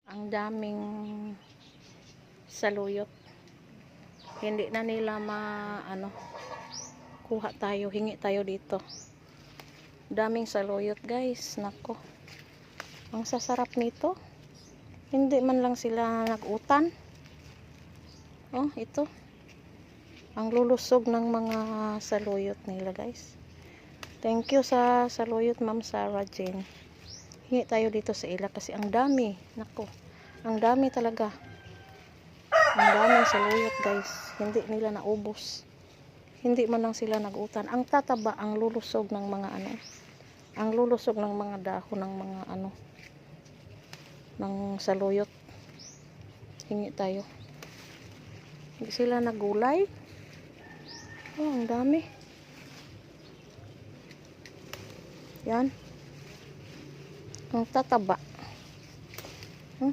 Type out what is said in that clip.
Ang daming saluyot. Hindi na nila kuha tayo, hingi tayo dito. Daming saluyot, guys. Nako. Ang sasarap nito. Hindi man lang sila nag-utan. Oh, ito. Ang lulusog ng mga saluyot nila, guys. Thank you sa saluyot, Ma'am Sarah Jane. Hingi tayo dito sa ila kasi ang dami. Nako. Ang dami talaga. Ang daming saluyot, guys. Hindi nila naubos. Hindi man lang sila nag-utan. Ang tataba, ang lulusog ng mga ang lulusog ng mga dahon ng mga ng saluyot. Hingi tayo. Hindi sila nagulay. Oh, ang dami. Yan. Ang tataba.